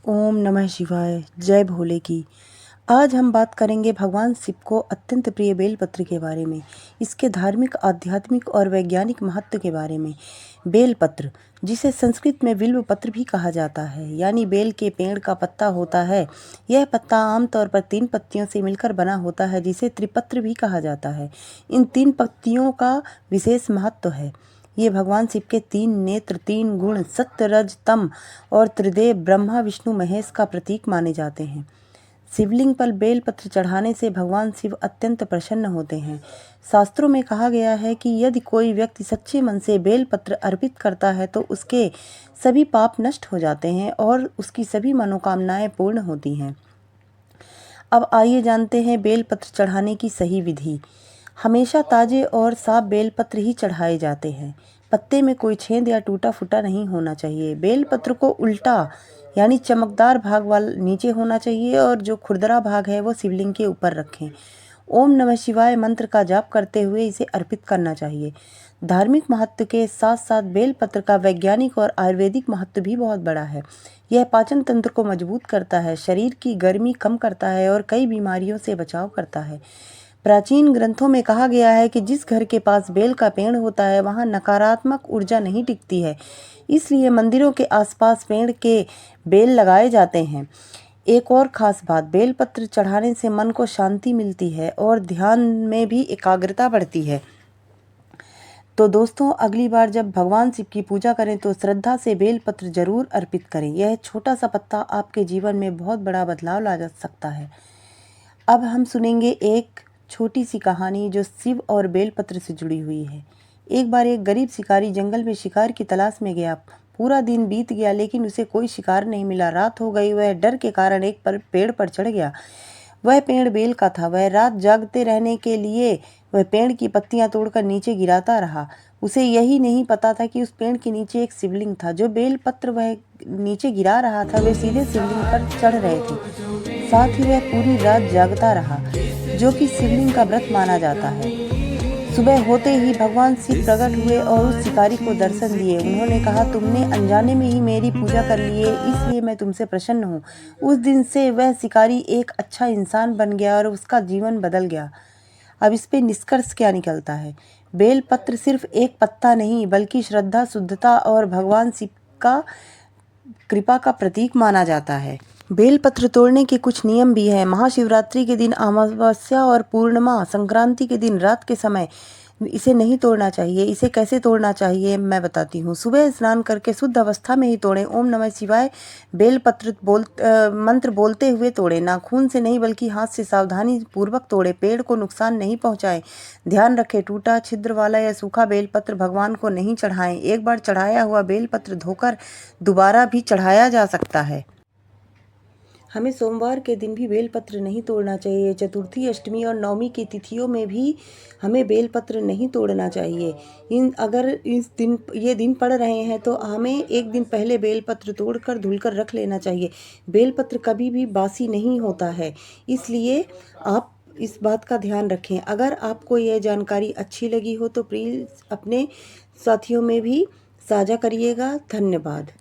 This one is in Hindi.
ओम नमः शिवाय। जय भोले की। आज हम बात करेंगे भगवान शिव को अत्यंत प्रिय बेलपत्र के बारे में, इसके धार्मिक, आध्यात्मिक और वैज्ञानिक महत्व के बारे में। बेलपत्र, जिसे संस्कृत में बिल्व पत्र भी कहा जाता है, यानी बेल के पेड़ का पत्ता होता है। यह पत्ता आमतौर पर 3 पत्तियों से मिलकर बना होता है, जिसे त्रिपत्र भी कहा जाता है। इन 3 पत्तियों का विशेष महत्व है। ये भगवान शिव के 3 नेत्र, 3 गुण, सत्य, रज, तम और त्रिदेव ब्रह्मा, विष्णु, महेश का प्रतीक माने जाते हैं। शिवलिंग पर बेलपत्र चढ़ाने से भगवान शिव अत्यंत प्रसन्न होते हैं। शास्त्रों में कहा गया है कि यदि कोई व्यक्ति सच्चे मन से बेलपत्र अर्पित करता है तो उसके सभी पाप नष्ट हो जाते हैं और उसकी सभी मनोकामनाएं पूर्ण होती हैं। अब आइए जानते हैं बेलपत्र चढ़ाने की सही विधि। हमेशा ताजे और साफ बेलपत्र ही चढ़ाए जाते हैं। पत्ते में कोई छेद या टूटा फूटा नहीं होना चाहिए। बेलपत्र को उल्टा यानी चमकदार भाग वाला नीचे होना चाहिए और जो खुरदरा भाग है वो शिवलिंग के ऊपर रखें। ओम नमः शिवाय मंत्र का जाप करते हुए इसे अर्पित करना चाहिए। धार्मिक महत्व के साथ साथ बेलपत्र का वैज्ञानिक और आयुर्वेदिक महत्व भी बहुत बड़ा है। यह पाचन तंत्र को मजबूत करता है, शरीर की गर्मी कम करता है और कई बीमारियों से बचाव करता है। प्राचीन ग्रंथों में कहा गया है कि जिस घर के पास बेल का पेड़ होता है वहाँ नकारात्मक ऊर्जा नहीं टिकती है, इसलिए मंदिरों के आसपास पेड़ के बेल लगाए जाते हैं। एक और ख़ास बात, बेलपत्र चढ़ाने से मन को शांति मिलती है और ध्यान में भी एकाग्रता बढ़ती है। तो दोस्तों, अगली बार जब भगवान शिव की पूजा करें तो श्रद्धा से बेलपत्र जरूर अर्पित करें। यह छोटा सा पत्ता आपके जीवन में बहुत बड़ा बदलाव ला जा सकता है। अब हम सुनेंगे एक छोटी सी कहानी जो शिव और बेलपत्र से जुड़ी हुई है। एक बार एक गरीब शिकारी जंगल में शिकार की तलाश में गया। पूरा दिन बीत गया लेकिन उसे कोई शिकार नहीं मिला। रात हो गई। वह डर के कारण एक पेड़ पर चढ़ गया। वह पेड़ बेल का था। वह रात जागते रहने के लिए वह पेड़ की पत्तियां तोड़कर नीचे गिराता रहा। उसे यही नहीं पता था कि उस पेड़ के नीचे एक शिवलिंग था। जो बेलपत्र वह नीचे गिरा रहा था वे सीधे शिवलिंग पर चढ़ रहे थे। साथ ही वह पूरी रात जागता रहा, जो कि शिवलिंग का व्रत माना जाता है। सुबह होते ही भगवान शिव प्रकट हुए और उस शिकारी को दर्शन दिए। उन्होंने कहा, तुमने अनजाने में ही मेरी पूजा कर ली है, इसलिए मैं तुमसे प्रसन्न हूँ। उस दिन से वह शिकारी एक अच्छा इंसान बन गया और उसका जीवन बदल गया। अब इस पे निष्कर्ष क्या निकलता है? बेलपत्र सिर्फ एक पत्ता नहीं बल्कि श्रद्धा, शुद्धता और भगवान शिव का कृपा का प्रतीक माना जाता है। बेलपत्र तोड़ने के कुछ नियम भी हैं। महाशिवरात्रि के दिन, अमावस्या और पूर्णिमा संक्रांति के दिन रात के समय इसे नहीं तोड़ना चाहिए। इसे कैसे तोड़ना चाहिए मैं बताती हूँ। सुबह स्नान करके शुद्ध अवस्था में ही तोड़ें। ओम नमः शिवाय बेलपत्र मंत्र बोलते हुए तोड़ें। नाखून से नहीं बल्कि हाथ से सावधानी पूर्वक तोड़ें। पेड़ को नुकसान नहीं पहुँचाएं। ध्यान रखें, टूटा, छिद्र वाला या सूखा बेलपत्र भगवान को नहीं चढ़ाएं। एक बार चढ़ाया हुआ बेलपत्र धोकर दोबारा भी चढ़ाया जा सकता है। हमें सोमवार के दिन भी बेलपत्र नहीं तोड़ना चाहिए। चतुर्थी, अष्टमी और नवमी की तिथियों में भी हमें बेलपत्र नहीं तोड़ना चाहिए। अगर ये दिन पड़ रहे हैं तो हमें एक दिन पहले बेलपत्र तोड़कर धुलकर रख लेना चाहिए। बेलपत्र कभी भी बासी नहीं होता है, इसलिए आप इस बात का ध्यान रखें। अगर आपको यह जानकारी अच्छी लगी हो तो प्लीज़ अपने साथियों में भी साझा करिएगा। धन्यवाद।